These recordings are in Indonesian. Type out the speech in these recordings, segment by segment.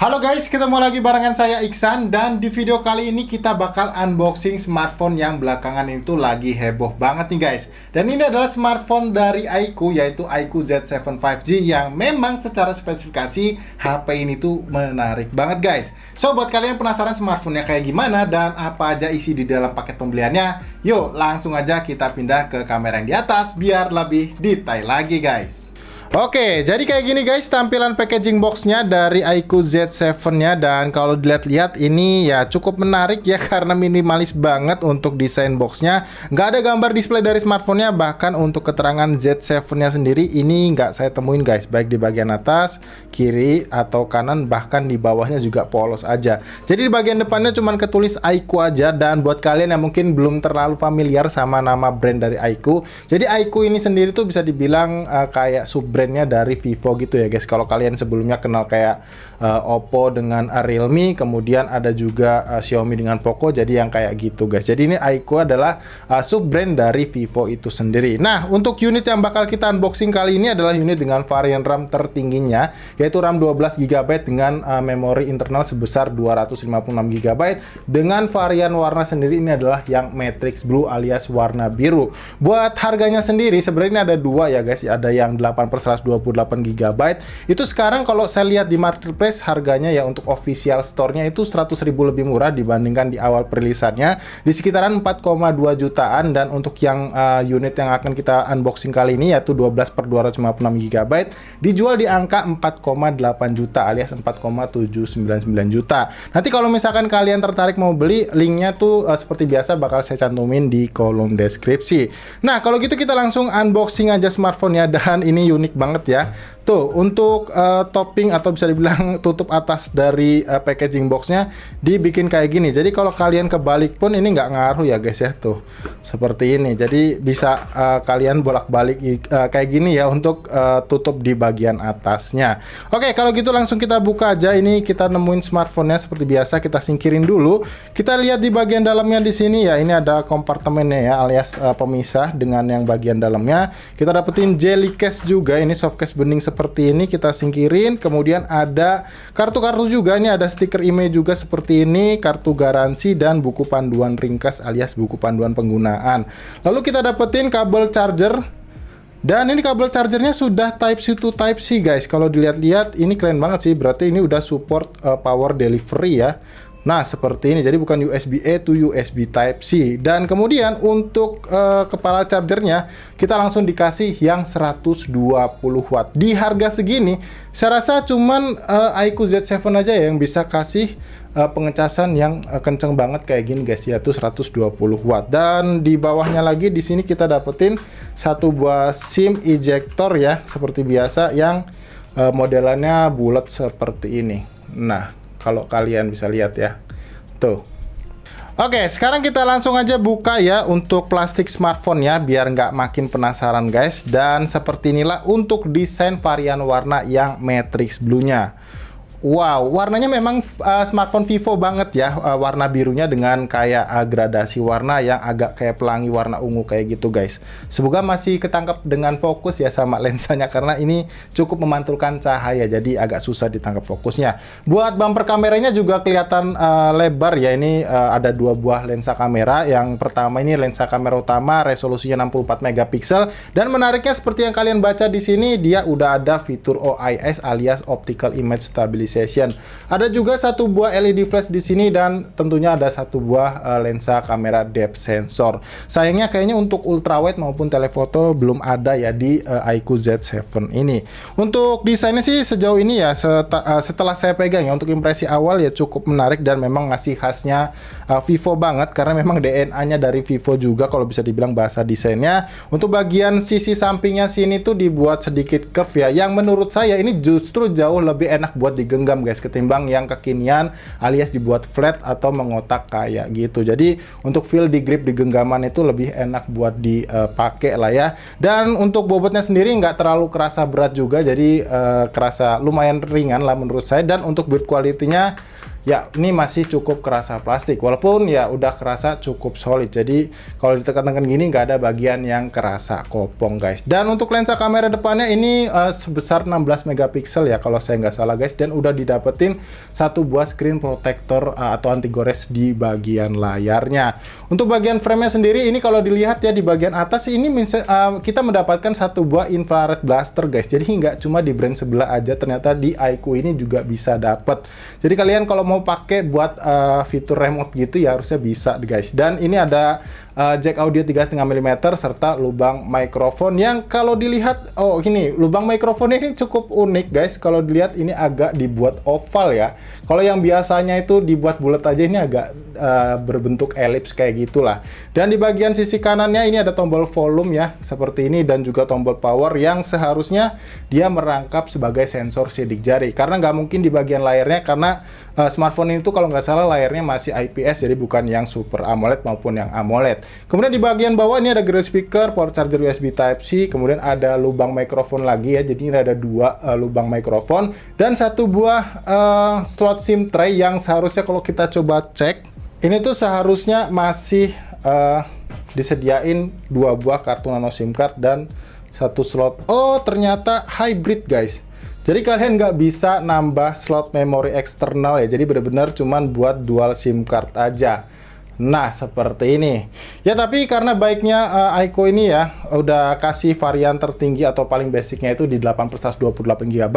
Halo guys, ketemu lagi barengan saya Iksan. Dan di video kali ini kita bakal unboxing smartphone yang belakangan itu lagi heboh banget nih guys. Dan ini adalah smartphone dari iQOO, yaitu iQOO Z7 5G, yang memang secara spesifikasi HP ini tuh menarik banget guys. So buat kalian penasaran smartphone-nya kayak gimana dan apa aja isi di dalam paket pembeliannya, yuk langsung aja kita pindah ke kamera yang di atas biar lebih detail lagi guys. Oke, jadi kayak gini guys tampilan packaging boxnya dari iQOO Z7-nya. Dan kalau dilihat-lihat ini ya cukup menarik ya, karena minimalis banget untuk desain boxnya. Nggak ada gambar display dari smartphone-nya, bahkan untuk keterangan Z7-nya sendiri ini nggak saya temuin guys, baik di bagian atas, kiri, atau kanan, bahkan di bawahnya juga polos aja. Jadi di bagian depannya cuman ketulis iQOO aja. Dan buat kalian yang mungkin belum terlalu familiar sama nama brand dari iQOO, jadi iQOO ini sendiri tuh bisa dibilang kayak sub brandnya dari Vivo gitu ya guys. Kalau kalian sebelumnya kenal kayak Oppo dengan Realme, kemudian ada juga Xiaomi dengan Poco, jadi yang kayak gitu guys. Jadi ini iQOO adalah sub brand dari Vivo itu sendiri. Nah, untuk unit yang bakal kita unboxing kali ini adalah unit dengan varian RAM tertingginya, yaitu RAM 12GB dengan memori internal sebesar 256GB. Dengan varian warna sendiri ini adalah yang Matrix Blue alias warna biru. Buat harganya sendiri sebenarnya ini ada dua ya guys, ada yang 8/128GB. Itu sekarang kalau saya lihat di marketplace harganya ya untuk official store-nya itu 100.000 lebih murah dibandingkan di awal perilisannya, di sekitaran 4,2 jutaan. Dan untuk yang unit yang akan kita unboxing kali ini yaitu 12/256GB dijual di angka 4,8 juta alias 4,799 juta. Nanti kalau misalkan kalian tertarik mau beli, linknya tuh seperti biasa bakal saya cantumin di kolom deskripsi. Nah, kalau gitu kita langsung unboxing aja smartphone-nya. Dan ini unik banget ya. Tuh, untuk topping atau bisa dibilang tutup atas dari packaging boxnya dibikin kayak gini. Jadi kalau kalian kebalik pun ini nggak ngaruh ya guys ya. Tuh, seperti ini. Jadi bisa kalian bolak-balik kayak gini ya untuk tutup di bagian atasnya. Oke, kalau gitu langsung kita buka aja. Ini kita nemuin smartphone-nya seperti biasa. Kita singkirin dulu. Kita lihat di bagian dalamnya di sini ya. Ini ada kompartemennya ya, alias pemisah dengan yang bagian dalamnya. Kita dapetin jelly case juga. Ini soft case bening seperti ini, kita singkirin. Kemudian ada kartu-kartu juga. Ini ada stiker email juga seperti ini, kartu garansi, dan buku panduan ringkas alias buku panduan penggunaan. Lalu kita dapetin kabel charger. Dan ini kabel chargernya sudah Type-C to Type-C guys. Kalau dilihat-lihat ini keren banget sih. Berarti ini udah support power delivery ya. Nah, seperti ini. Jadi bukan USB-A to USB Type-C. Dan kemudian untuk kepala chargernya kita langsung dikasih yang 120 watt. Di harga segini, saya rasa cuman iQOO Z7 aja ya yang bisa kasih pengecasan yang kenceng banget kayak gini guys, yaitu 120 watt. Dan di bawahnya lagi di sini kita dapetin satu buah SIM ejector ya, seperti biasa yang modelannya bulat seperti ini. Nah, kalau kalian bisa lihat ya, tuh. Oke, sekarang kita langsung aja buka ya untuk plastik smartphone ya, biar nggak makin penasaran guys. Dan seperti inilah untuk desain varian warna yang Matrix Blue-nya. Wow, warnanya memang smartphone Vivo banget ya, warna birunya dengan kayak gradasi warna yang agak kayak pelangi warna ungu kayak gitu guys. Semoga masih ketangkap dengan fokus ya sama lensanya, karena ini cukup memantulkan cahaya, jadi agak susah ditangkap fokusnya. Buat bumper kameranya juga kelihatan lebar ya, ini ada dua buah lensa kamera. Yang pertama ini lensa kamera utama, resolusinya 64 megapiksel. Dan menariknya seperti yang kalian baca di sini, dia udah ada fitur OIS alias Optical Image Stabilization. Ada juga satu buah LED flash di sini, dan tentunya ada satu buah lensa kamera depth sensor. Sayangnya kayaknya untuk ultrawide maupun telefoto belum ada ya di iQOO Z7 ini. Untuk desainnya sih sejauh ini ya, setelah saya pegang ya, untuk impresi awal ya cukup menarik dan memang ngasih khasnya Vivo banget, karena memang DNA-nya dari Vivo juga kalau bisa dibilang bahasa desainnya. Untuk bagian sisi sampingnya sini tuh dibuat sedikit curve ya, yang menurut saya ini justru jauh lebih enak buat digenggam guys, ketimbang yang kekinian alias dibuat flat atau mengotak kayak gitu. Jadi untuk feel di grip di genggaman itu lebih enak buat dipakai lah ya. Dan untuk bobotnya sendiri nggak terlalu kerasa berat juga, jadi kerasa lumayan ringan lah menurut saya. Dan untuk build quality-nya ya ini masih cukup kerasa plastik, walaupun ya udah kerasa cukup solid. Jadi kalau ditekan-tekan gini nggak ada bagian yang kerasa kopong guys. Dan untuk lensa kamera depannya ini sebesar 16 megapiksel ya kalau saya nggak salah guys, dan udah didapetin satu buah screen protector atau anti gores di bagian layarnya. Untuk bagian framenya sendiri ini kalau dilihat ya di bagian atas ini kita mendapatkan satu buah infrared blaster guys. Jadi nggak cuma di brand sebelah aja, ternyata di iQOO ini juga bisa dapet. Jadi kalian kalau mau pakai buat fitur remote gitu ya harusnya bisa guys. Dan ini ada jack audio 3,5 mm serta lubang mikrofon yang kalau dilihat, oh ini lubang mikrofon ini cukup unik guys. Kalau dilihat ini agak dibuat oval ya. Kalau yang biasanya itu dibuat bulat aja, ini agak berbentuk elips kayak gitulah. Dan di bagian sisi kanannya ini ada tombol volume ya seperti ini, dan juga tombol power yang seharusnya dia merangkap sebagai sensor sidik jari, karena nggak mungkin di bagian layarnya, karena smartphone ini tuh kalau nggak salah layarnya masih IPS, jadi bukan yang Super AMOLED maupun yang AMOLED. Kemudian di bagian bawah ini ada grill speaker, port charger USB Type-C, kemudian ada lubang mikrofon lagi ya, jadi ini ada dua lubang mikrofon dan satu buah slot SIM tray yang seharusnya kalau kita coba cek ini tuh seharusnya masih disediain dua buah kartu nano SIM card dan satu slot. Oh ternyata hybrid guys. Jadi kalian nggak bisa nambah slot memori eksternal ya. Jadi benar-benar cuman buat dual SIM card aja. Nah, seperti ini. Ya, tapi karena baiknya iQOO ini ya udah kasih varian tertinggi atau paling basicnya itu di 8/28 GB,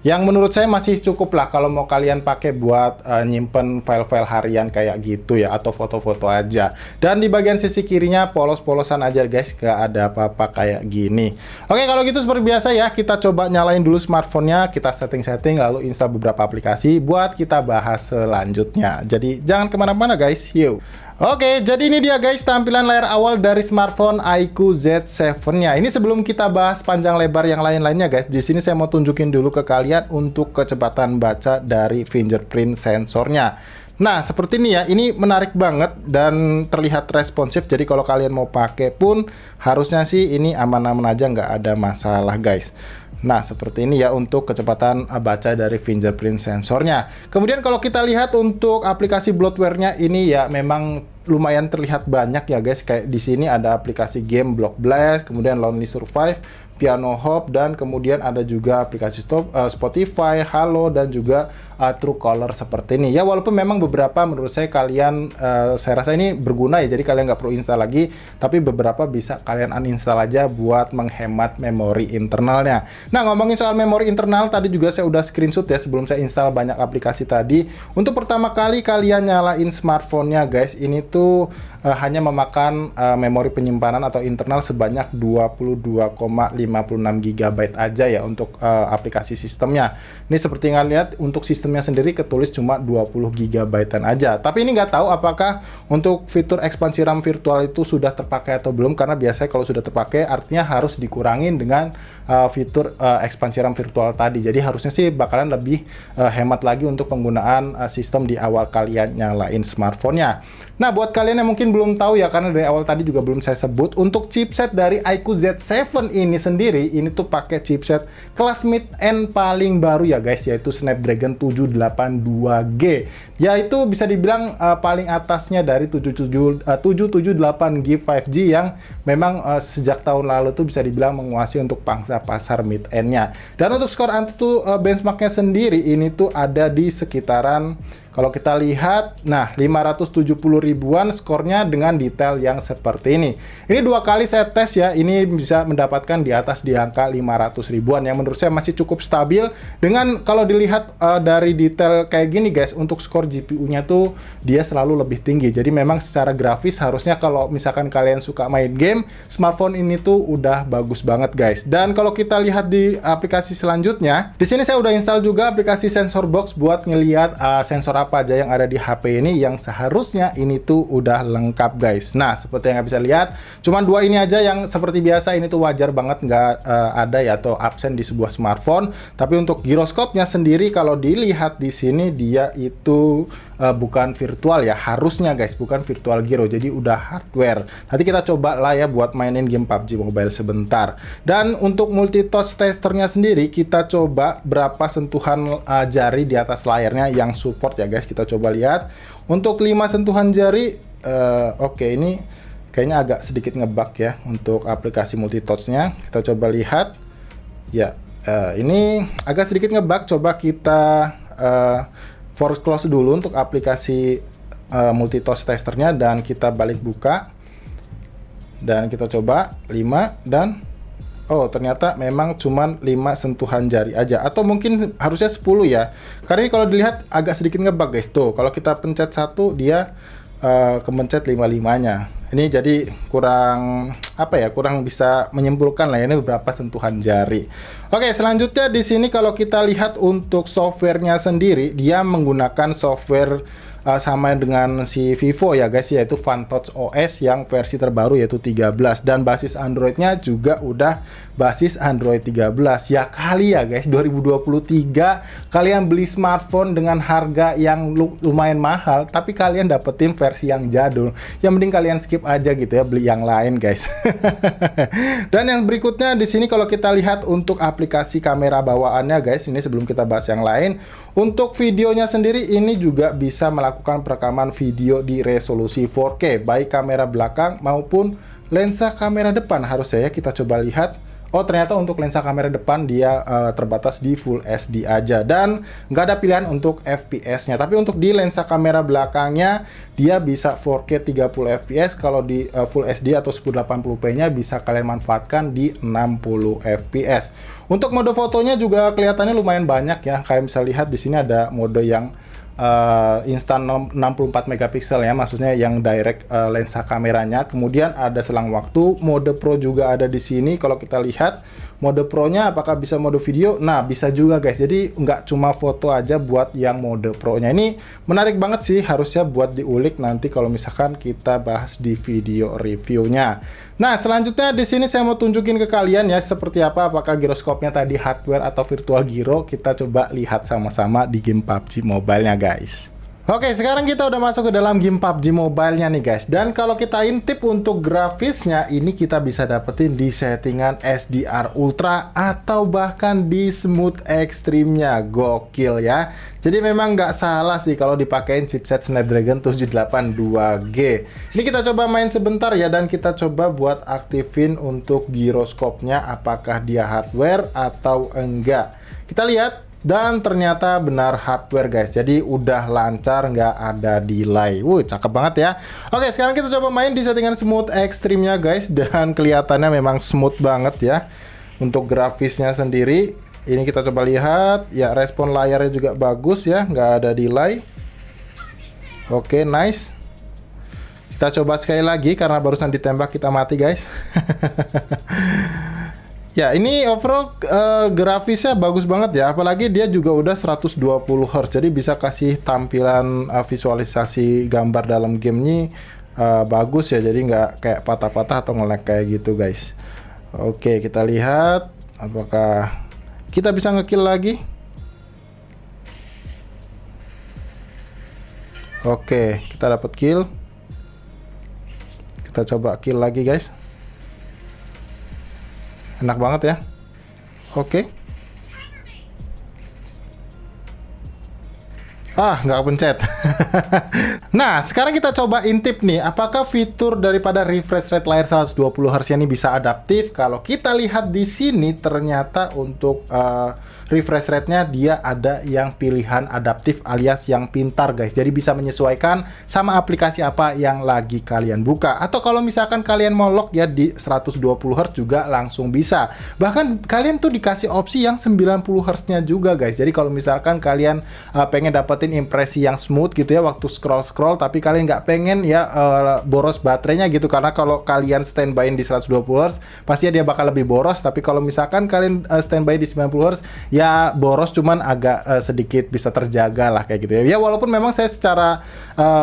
yang menurut saya masih cukup lah kalau mau kalian pakai buat nyimpen file-file harian kayak gitu ya, atau foto-foto aja. Dan di bagian sisi kirinya polos-polosan aja guys, nggak ada apa-apa kayak gini. Oke, kalau gitu seperti biasa ya, kita coba nyalain dulu smartphone-nya, kita setting-setting, lalu install beberapa aplikasi buat kita bahas selanjutnya. Jadi jangan kemana-mana guys, yuk! Oke, jadi ini dia guys tampilan layar awal dari smartphone iQOO Z7-nya. Ini sebelum kita bahas panjang lebar yang lain-lainnya guys, di sini saya mau tunjukin dulu ke kalian untuk kecepatan baca dari fingerprint sensornya. Nah, seperti ini ya, ini menarik banget dan terlihat responsif. Jadi kalau kalian mau pakai pun harusnya sih ini aman-aman aja, nggak ada masalah guys. Nah, seperti ini ya untuk kecepatan baca dari fingerprint sensornya. Kemudian kalau kita lihat untuk aplikasi bloatware-nya ini ya memang lumayan terlihat banyak ya guys. Kayak di sini ada aplikasi game Block Blast, kemudian Lonely Survive, Piano Hop, dan kemudian ada juga aplikasi Spotify, Halo, dan juga Truecaller seperti ini. Ya walaupun memang beberapa menurut saya saya rasa ini berguna ya, jadi kalian nggak perlu install lagi, tapi beberapa bisa kalian uninstall aja buat menghemat memori internalnya. Nah, ngomongin soal memori internal, tadi juga saya udah screenshot ya sebelum saya install banyak aplikasi tadi. Untuk pertama kali kalian nyalain smartphone-nya guys, ini tuh hanya memakan memori penyimpanan atau internal sebanyak 22,56 GB aja ya untuk aplikasi sistemnya. Ini seperti yang kalian lihat untuk sistemnya sendiri ketulis cuma 20 GB-an aja. Tapi ini nggak tahu apakah untuk fitur ekspansi RAM virtual itu sudah terpakai atau belum, karena biasanya kalau sudah terpakai artinya harus dikurangin dengan fitur ekspansi RAM virtual tadi. Jadi harusnya sih bakalan lebih hemat lagi untuk penggunaan sistem di awal kalian nyalain smartphone-nya. Nah, buat kalian yang mungkin belum tahu ya, karena dari awal tadi juga belum saya sebut, untuk chipset dari iQOO Z7 ini sendiri, ini tuh pakai chipset kelas mid-end paling baru ya guys, yaitu Snapdragon 782G. Ya itu bisa dibilang paling atasnya dari 778G 5G yang memang sejak tahun lalu tuh bisa dibilang menguasai untuk pangsa pasar mid-end-nya. Dan untuk skor Antutu benchmark-nya sendiri, ini tuh ada di sekitaran, kalau kita lihat, nah 570 ribuan skornya dengan detail yang seperti ini. Ini dua kali saya tes ya, ini bisa mendapatkan di atas di angka 500 ribuan yang menurut saya masih cukup stabil. Dengan kalau dilihat dari detail kayak gini guys, untuk skor GPU-nya tuh dia selalu lebih tinggi. Jadi memang secara grafis harusnya kalau misalkan kalian suka main game, smartphone ini tuh udah bagus banget guys. Dan kalau kita lihat di aplikasi selanjutnya, di sini saya udah install juga aplikasi Sensor Box buat ngelihat sensor apa aja yang ada di HP ini, yang seharusnya ini tuh udah lengkap guys. Nah, seperti yang bisa lihat, cuman dua ini aja yang seperti biasa, ini tuh wajar banget nggak ada ya atau absen di sebuah smartphone. Tapi untuk giroskopnya sendiri kalau dilihat di sini dia itu bukan virtual ya, harusnya guys, bukan virtual gyro, jadi udah hardware. Nanti kita coba lah ya buat mainin game PUBG Mobile sebentar. Dan untuk multi-touch testernya sendiri, kita coba berapa sentuhan jari di atas layarnya yang support ya guys. Kita coba lihat. Untuk 5 sentuhan jari, oke, ini kayaknya agak sedikit ngebug ya untuk aplikasi multitouch-nya. Kita coba lihat. Ya, ini agak sedikit ngebug. Coba kita force close dulu untuk aplikasi multitouch testernya, dan kita balik buka. Dan kita coba 5 dan oh, ternyata memang cuman 5 sentuhan jari aja, atau mungkin harusnya 10 ya. Karena ini kalau dilihat agak sedikit ngebug guys. Tuh, kalau kita pencet 1 dia kemencet 5-5-nya. Ini jadi kurang apa ya? Kurang bisa menyimpulkan lah ini beberapa sentuhan jari. Oke, selanjutnya di sini kalau kita lihat untuk softwarenya sendiri, dia menggunakan software sama dengan si Vivo ya guys, yaitu FunTouch OS yang versi terbaru yaitu 13, dan basis Androidnya juga udah basis Android 13. Ya kali ya guys, 2023 kalian beli smartphone dengan harga yang lumayan mahal, tapi kalian dapetin versi yang jadul. Yang mending kalian skip aja gitu ya, beli yang lain guys. Dan yang berikutnya di sini kalau kita lihat untuk aplikasi kamera bawaannya guys, ini sebelum kita bahas yang lain, untuk videonya sendiri ini juga bisa melakukan perekaman video di resolusi 4K, baik kamera belakang maupun lensa kamera depan. Harusnya ya, kita coba lihat. Oh, ternyata untuk lensa kamera depan dia terbatas di Full SD aja, dan nggak ada pilihan untuk FPS-nya. Tapi untuk di lensa kamera belakangnya dia bisa 4K 30 fps. Kalau di Full SD atau 1080p-nya bisa kalian manfaatkan di 60 fps. Untuk mode fotonya juga kelihatannya lumayan banyak ya. Kalian bisa lihat di sini ada mode yang instan 64 megapiksel ya, maksudnya yang direct lensa kameranya. Kemudian ada selang waktu, mode Pro juga ada di sini. Kalau kita lihat mode Pro-nya apakah bisa mode video? Nah, bisa juga guys. Jadi nggak cuma foto aja buat yang mode Pro-nya. Ini menarik banget sih, harusnya buat diulik nanti kalau misalkan kita bahas di video reviewnya. Nah, selanjutnya di sini saya mau tunjukin ke kalian ya seperti apa, apakah giroskopnya tadi hardware atau virtual gyro. Kita coba lihat sama-sama di game PUBG Mobile-nya guys. Oke, sekarang kita udah masuk ke dalam game PUBG Mobile-nya nih guys. Dan kalau kita intip untuk grafisnya, ini kita bisa dapetin di settingan SDR Ultra atau bahkan di Smooth Extreme-nya. Gokil ya. Jadi memang nggak salah sih kalau dipakein chipset Snapdragon 782G. Ini kita coba main sebentar ya, dan kita coba buat aktifin untuk giroskopnya apakah dia hardware atau enggak. Kita lihat. Dan ternyata benar hardware guys, jadi udah lancar, nggak ada delay. Cakep banget ya. Oke, sekarang kita coba main di settingan Smooth Extreme-nya guys, dan kelihatannya memang smooth banget ya. Untuk grafisnya sendiri, ini kita coba lihat, ya respon layarnya juga bagus ya, nggak ada delay. Oke, nice. Kita coba sekali lagi, karena barusan ditembak kita mati guys. Ya, ini overall grafisnya bagus banget ya, apalagi dia juga udah 120 Hz, jadi bisa kasih tampilan visualisasi gambar dalam game ini bagus ya, jadi nggak kayak patah-patah atau nge-lag kayak gitu guys. Oke, kita lihat apakah kita bisa nge-kill lagi. Oke, kita dapat kill. Kita coba kill lagi guys. Enak banget ya. Oke. Nggak pencet. Nah, sekarang kita coba intip nih, apakah fitur daripada refresh rate layar 120 Hz ini bisa adaptif. Kalau kita lihat di sini, ternyata untuk refresh rate-nya dia ada yang pilihan adaptif alias yang pintar guys. Jadi bisa menyesuaikan sama aplikasi apa yang lagi kalian buka. Atau kalau misalkan kalian mau lock ya di 120 Hz juga langsung bisa. Bahkan kalian tuh dikasih opsi yang 90 Hz-nya juga guys. Jadi kalau misalkan kalian pengen dapetin impresi yang smooth gitu ya waktu scroll-scroll, tapi kalian nggak pengen ya boros baterainya gitu, karena kalau kalian standby di 120 Hz pasti dia bakal lebih boros. Tapi kalau misalkan kalian standby di 90 Hz ya boros, cuman agak sedikit bisa terjaga lah kayak gitu ya. Ya walaupun memang saya secara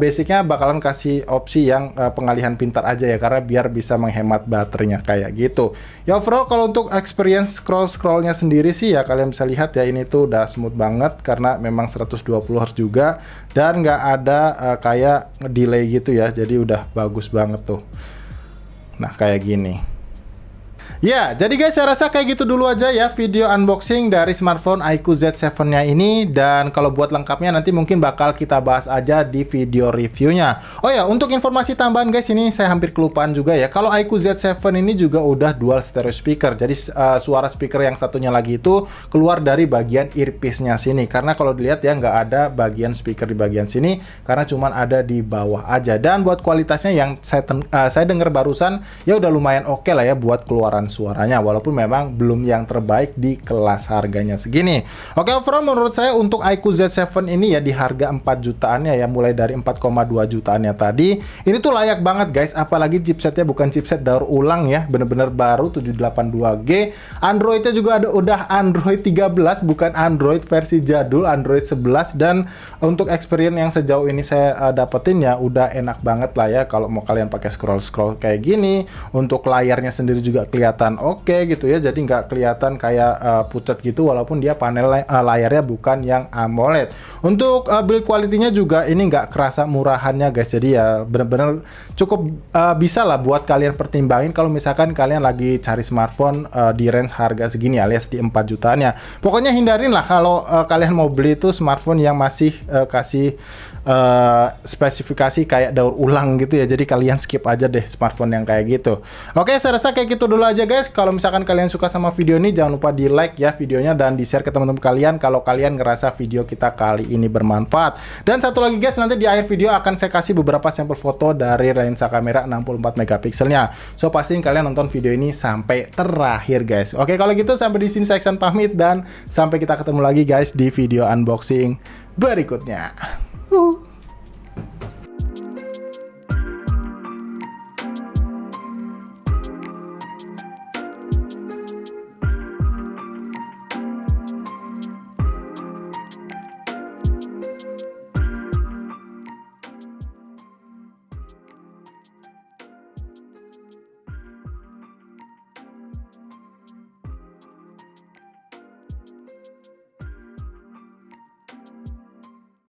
basicnya bakalan kasih opsi yang pengalihan pintar aja ya, karena biar bisa menghemat baterainya kayak gitu. Ya overall kalau untuk experience scroll-scrollnya sendiri sih ya kalian bisa lihat ya, ini tuh udah smooth banget karena memang 120 Hz juga, dan nggak ada kayak delay gitu ya, jadi udah bagus banget tuh. Nah kayak gini. Ya, jadi guys, saya rasa kayak gitu dulu aja ya video unboxing dari smartphone iQOO Z7-nya ini. Dan kalau buat lengkapnya nanti mungkin bakal kita bahas aja di video reviewnya. Oh ya, untuk informasi tambahan guys, ini saya hampir kelupaan juga ya. Kalau iQOO Z7 ini juga udah dual stereo speaker. Jadi suara speaker yang satunya lagi itu keluar dari bagian earpiece-nya sini. Karena kalau dilihat ya nggak ada bagian speaker di bagian sini, karena cuman ada di bawah aja. Dan buat kualitasnya yang saya dengar barusan ya udah lumayan oke lah ya buat keluaran suaranya, walaupun memang belum yang terbaik di kelas harganya segini. Oke, overall menurut saya untuk iQOO Z7 ini ya di harga 4 jutaannya ya, mulai dari 4,2 jutaannya tadi, ini tuh layak banget guys, apalagi chipsetnya bukan chipset daur ulang ya, bener-bener baru 782G. Androidnya juga udah Android 13, bukan Android versi jadul, Android 11. Dan untuk experience yang sejauh ini saya dapetin ya udah enak banget lah ya, kalau mau kalian pakai scroll kayak gini. Untuk layarnya sendiri juga kelihatan oke gitu ya, jadi nggak kelihatan kayak pucat gitu, walaupun dia panel layarnya bukan yang AMOLED. Untuk build quality-nya juga ini nggak kerasa murahannya guys, jadi ya bener-bener cukup bisa lah buat kalian pertimbangin kalau misalkan kalian lagi cari smartphone di range harga segini alias di 4 jutaannya. Pokoknya hindarin lah kalau kalian mau beli itu smartphone yang masih kasih spesifikasi kayak daur ulang gitu ya, jadi kalian skip aja deh smartphone yang kayak gitu. Oke, saya rasa kayak gitu dulu aja guys. Kalau misalkan kalian suka sama video ini, jangan lupa di like ya videonya dan di share ke teman-teman kalian kalau kalian ngerasa video kita kali ini bermanfaat. Dan satu lagi guys, nanti di akhir video akan saya kasih beberapa sampel foto dari lensa kamera 64 megapikselnya. So pastiin kalian nonton video ini sampai terakhir guys. Oke, kalau gitu sampai di sini saya Iksan pamit dan sampai kita ketemu lagi guys di video unboxing berikutnya.